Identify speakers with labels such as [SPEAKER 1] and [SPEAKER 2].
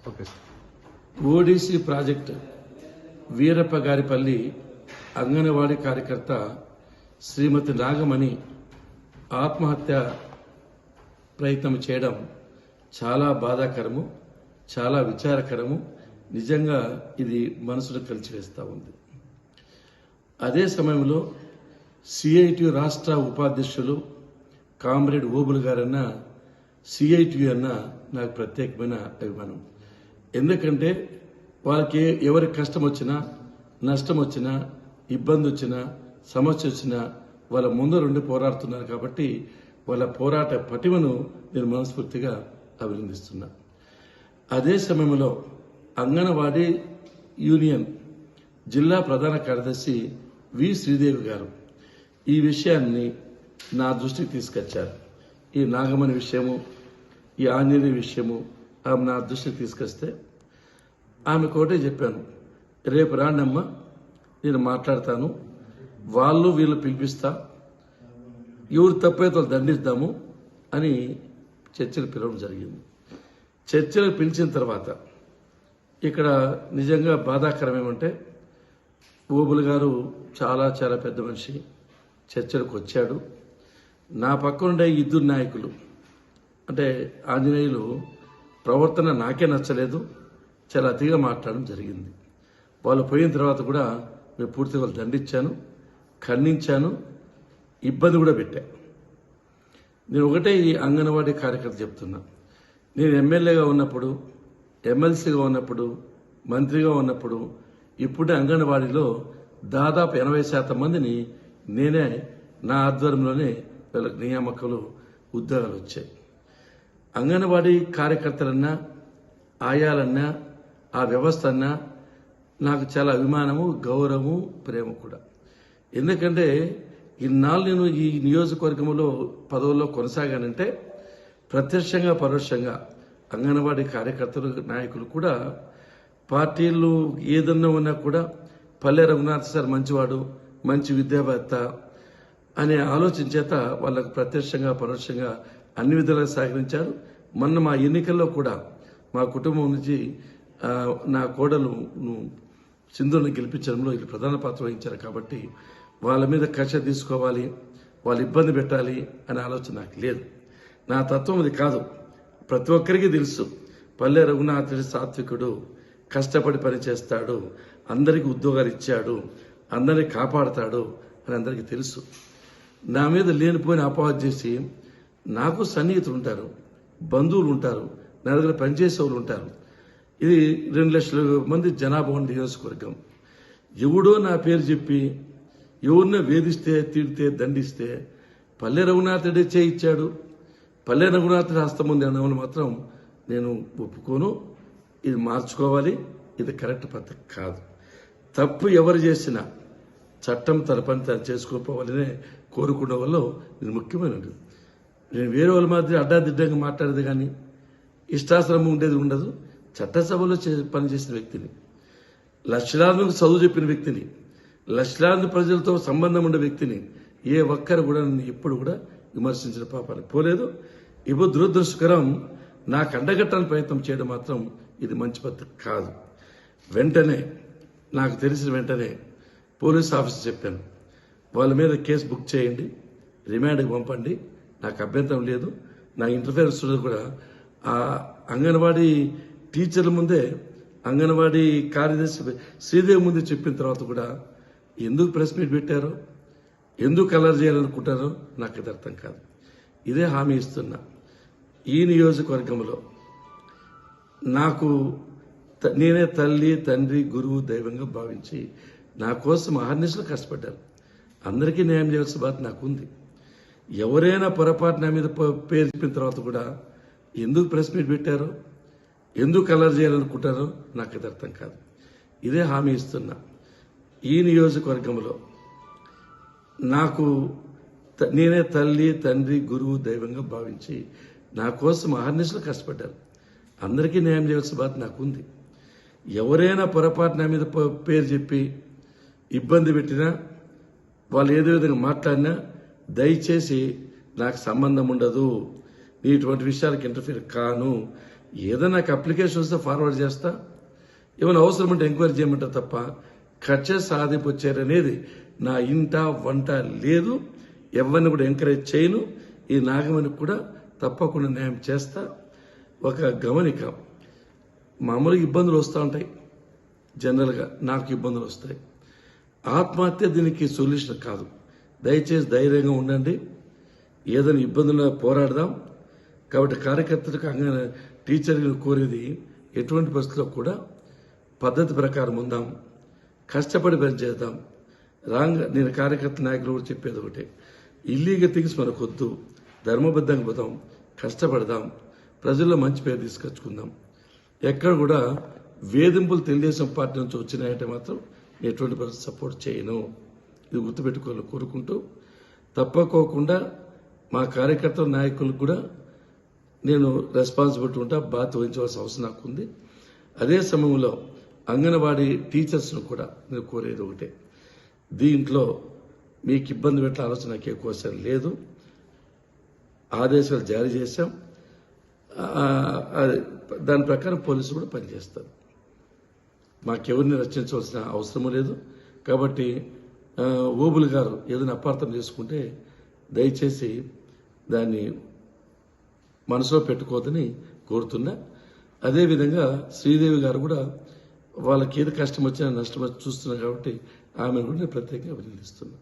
[SPEAKER 1] Okay sir.
[SPEAKER 2] ఓడిసి project Veerappagaripalli anganwadi కార్యకర్త శ్రీమతి నాగమణి ఆత్మహత్య ప్రయత్నం చేయడం చాలా బాధాకరము, చాలా విచారకరము. నిజంగా ఇది మనసును కలిచివేస్తూ ఉంది. అదే సమయంలో సిఐటి రాష్ట్ర ఉపాధ్యక్షులు కామ్రేడ్ ఓబుల్ గారన్న సిఐటి అన్న నాకు ప్రత్యేకమైన అభిమానం. ఎందుకంటే వాళ్ళకి ఎవరికి కష్టం వచ్చినా, నష్టం వచ్చినా, ఇబ్బంది వచ్చినా, సమస్య వచ్చినా వాళ్ళ ముందరుండి పోరాడుతున్నారు. కాబట్టి వాళ్ళ పోరాట పటిమను నేను మనస్ఫూర్తిగా అభినందిస్తున్నా. అదే సమయంలో అంగన్వాడీ యూనియన్ జిల్లా ప్రధాన కార్యదర్శి వి శ్రీదేవి గారు ఈ విషయాన్ని నా దృష్టికి తీసుకొచ్చారు. ఈ నాగమణి విషయము, ఈ ఆంజనేయ విషయము ఆమె నా దృష్టికి తీసుకొస్తే ఆమె కోటే చెప్పాను, రేపు రాండమ్మా, నేను మాట్లాడతాను, వాళ్ళు వీళ్ళు పిలిపిస్తా, ఎవరు తప్పైతే వాళ్ళు దండిస్తాము అని చర్చలు పిలవడం జరిగింది. చర్చలు పిలిచిన తర్వాత ఇక్కడ నిజంగా బాధాకరం ఏమంటే ఓబుల్ గారు చాలా చాలా పెద్ద మనిషి, చర్చలకు వచ్చాడు. నా పక్కనుండే ఇద్దరు నాయకులు అంటే ఆంజనేయులు ప్రవర్తన నాకే నచ్చలేదు, చాలా అతిగా మాట్లాడడం జరిగింది. వాళ్ళు పోయిన తర్వాత కూడా నేను పూర్తిగా వాళ్ళు దండించాను, ఖండించాను, ఇబ్బంది కూడా పెట్టా. నేను ఒకటే ఈ అంగన్వాడీ కార్యకర్త చెప్తున్నా, నేను ఎమ్మెల్యేగా ఉన్నప్పుడు, ఎమ్మెల్సీగా ఉన్నప్పుడు, మంత్రిగా ఉన్నప్పుడు ఇప్పుడే అంగన్వాడీలో దాదాపు 80% మందిని నేనే నా ఆధ్వర్యంలోనే వీళ్ళకి నియామకాలు, ఉద్యోగాలు వచ్చాయి. అంగన్వాడీ కార్యకర్తలన్నా, ఆయాలన్నా, ఆ వ్యవస్థ అన్నా నాకు చాలా అభిమానము, గౌరవము, ప్రేమ కూడా. ఎందుకంటే ఇన్నాళ్ళు నేను ఈ నియోజకవర్గంలో పదవుల్లో కొనసాగానంటే ప్రత్యక్షంగా పరోక్షంగా అంగన్వాడీ కార్యకర్తలు, నాయకులు కూడా పార్టీలు ఏదన్నా ఉన్నా కూడా పల్లె రఘునాథ్ సార్ మంచివాడు, మంచి విద్యావేత్త అనే ఆలోచన చేత వాళ్ళకు ప్రత్యక్షంగా పరోక్షంగా అన్ని విధాలుగా సహకరించారు. మొన్న మా ఎన్నికల్లో కూడా మా కుటుంబం నుంచి నా కోడలు సింధుని గెలిపించడంలో వీళ్ళు ప్రధాన పాత్ర వహించారు. కాబట్టి వాళ్ళ మీద కక్ష తీసుకోవాలి, వాళ్ళు ఇబ్బంది పెట్టాలి అనే ఆలోచన నాకు లేదు. నా తత్వం అది కాదు. ప్రతి ఒక్కరికి తెలుసు, పల్లె రఘునాథుడి సాత్వికుడు, కష్టపడి పనిచేస్తాడు, అందరికీ ఉద్యోగాలు ఇచ్చాడు, అందరినీ కాపాడతాడు అని అందరికీ తెలుసు. నా మీద లేనిపోయిన అపవాదు చేసి, నాకు సన్నిహితులు ఉంటారు, బంధువులు ఉంటారు, నా దగ్గర పనిచేసే వాళ్ళు ఉంటారు. ఇది 2 లక్షల మంది జనాభా ఉన్న నియోజకవర్గం. ఎవడో నా పేరు చెప్పి ఎవరినో వేధిస్తే, తిడితే, దండిస్తే పల్లె రఘునాథుడే చేయించాడు, పల్లె రఘునాథుడి హస్తం ఉంది అన్న మాత్రం నేను ఒప్పుకోను. ఇది మార్చుకోవాలి, ఇది కరెక్ట్ పద్ధతి కాదు. తప్పు ఎవరు చేసినా చట్టం తన పని తను చేసుకోపోవాలనే కోరుకున్న వాళ్ళు నేను ముఖ్యమైనది. నేను వేరే వాళ్ళ మాదిరి అడ్డాదిడ్డంగా మాట్లాడేది కానీ ఇష్టాశ్రమం ఉండేది ఉండదు. చట్టసభలో పనిచేసిన వ్యక్తిని, లక్షలాది చదువు చెప్పిన వ్యక్తిని, లక్షలాది ప్రజలతో సంబంధం ఉండే వ్యక్తిని ఏ ఒక్కరు కూడా నన్ను ఎప్పుడు కూడా విమర్శించిన పాపానికి పోలేదు. ఇప్పుడు దురదృష్టకరం, నాకు అండగట్టడానికి ప్రయత్నం చేయడం మాత్రం ఇది మంచి పద్ధతి కాదు. వెంటనే నాకు తెలిసిన వెంటనే పోలీస్ ఆఫీసర్ చెప్పాను, వాళ్ళ మీద కేసు బుక్ చేయండి, రిమాండ్కి పంపండి, నాకు అభ్యంతరం లేదు. నా ఇంటర్ఫిరెన్స్ కూడా ఆ అంగన్వాడీ టీచర్ల ముందే, అంగన్వాడీ కార్యదర్శి శ్రీదేవి ముందే చెప్పిన తర్వాత కూడా ఎందుకు ప్రెస్ మీట్ పెట్టారో, ఎందుకు కలర్ చేయాలనుకుంటారో నాకు ఇది అర్థం కాదు. ఇదే హామీ ఇస్తున్నా, ఈ నియోజకవర్గంలో నాకు నేనే తల్లి, తండ్రి, గురువు, దైవంగా భావించి నా కోసం అహర్నిశలు కష్టపడ్డారు. అందరికీ న్యాయం చేయాల్సిన బాధ్యత నాకుంది. ఎవరైనా పొరపాటు నా మీద పేరు చెప్పిన తర్వాత కూడా ఎందుకు ప్రెస్ మీట్ పెట్టారో, ఎందుకు కలర్ చేయాలనుకుంటారో నాకు ఇది అర్థం కాదు. ఇదే హామీ ఇస్తున్నా, ఈ నియోజకవర్గంలో నాకు నేనే తల్లి, తండ్రి, గురువు, దైవంగా భావించి నా కోసం అహర్నిశలు కష్టపడ్డారు. అందరికీ న్యాయం చేయాల్సిన బాధ్యత నాకుంది. ఎవరైనా పొరపాటు నా మీద పేరు చెప్పి ఇబ్బంది పెట్టినా, వాళ్ళు ఏదో విధంగా మాట్లాడినా దయచేసి నాకు సంబంధం ఉండదు, నీ ఇటువంటి విషయాలకు ఇంటర్ఫీర్ కాను, ఏదైనా నాకు అప్లికేషన్ వస్తే ఫార్వర్డ్ చేస్తా, ఏమైనా అవసరం ఉంటే ఎంక్వైరీ చేయమంటా తప్ప కక్ష సాధింపు చర్య అనేది నా ఇంట వంట లేదు. ఎవరిని కూడా ఎంకరేజ్ చేయను. ఈ నాగమణికి కూడా తప్పకుండా న్యాయం చేస్తా. ఒక గమనిక, మామూలుగా ఇబ్బందులు వస్తూ ఉంటాయి, జనరల్గా నాకు ఇబ్బందులు వస్తాయి. ఆత్మహత్య దీనికి సొల్యూషన్ కాదు. దయచేసి ధైర్యంగా ఉండండి. ఏదైనా ఇబ్బందులు పోరాడదాం. కాబట్టి కార్యకర్తలకు టీచర్లు కోరేది ఎటువంటి పరిస్థితుల్లో కూడా పద్ధతి ప్రకారం ఉందాం, కష్టపడి పనిచేద్దాం. నేను కార్యకర్త నాయకులు కూడా చెప్పేది ఒకటే, ఇల్లీగల్ థింగ్స్ మనకొద్దు, ధర్మబద్ధంగా పోదాం, కష్టపడదాం, ప్రజల్లో మంచి పేరు తీసుకొచ్చుకుందాం. ఎక్కడ కూడా వేధింపులు తెలుగుదేశం పార్టీ నుంచి వచ్చినాయంటే మాత్రం ఎటువంటి పరిస్థితి సపోర్ట్ చేయను. ఇది గుర్తుపెట్టుకోవాలని కోరుకుంటూ, తప్పకోకుండా మా కార్యకర్తల నాయకులకు కూడా నేను రెస్పాన్సిబిలిటీ ఉంటా, బాధ్యత వహించవలసిన అవసరం నాకు ఉంది. అదే సమయంలో అంగన్వాడీ టీచర్స్ను కూడా నేను కోరేది ఒకటే, దీంట్లో మీకు ఇబ్బంది పెట్టే ఆలోచన నాకు ఎక్కువ లేదు. ఆదేశాలు జారీ చేశాం, దాని ప్రకారం పోలీసులు కూడా పనిచేస్తారు. మాకెవరిని రక్షించవలసిన అవసరం లేదు. కాబట్టి ఓబుల్ గారు ఏదైనా అపార్థం చేసుకుంటే దయచేసి దాన్ని మనసులో పెట్టుకోవద్దని కోరుతున్నా. అదేవిధంగా శ్రీదేవి గారు కూడా వాళ్ళకి ఏది కష్టం వచ్చినా నష్టం వచ్చి చూస్తున్నారు కాబట్టి ఆమెను కూడా నేను ప్రత్యేకంగా అభినందిస్తున్నాను.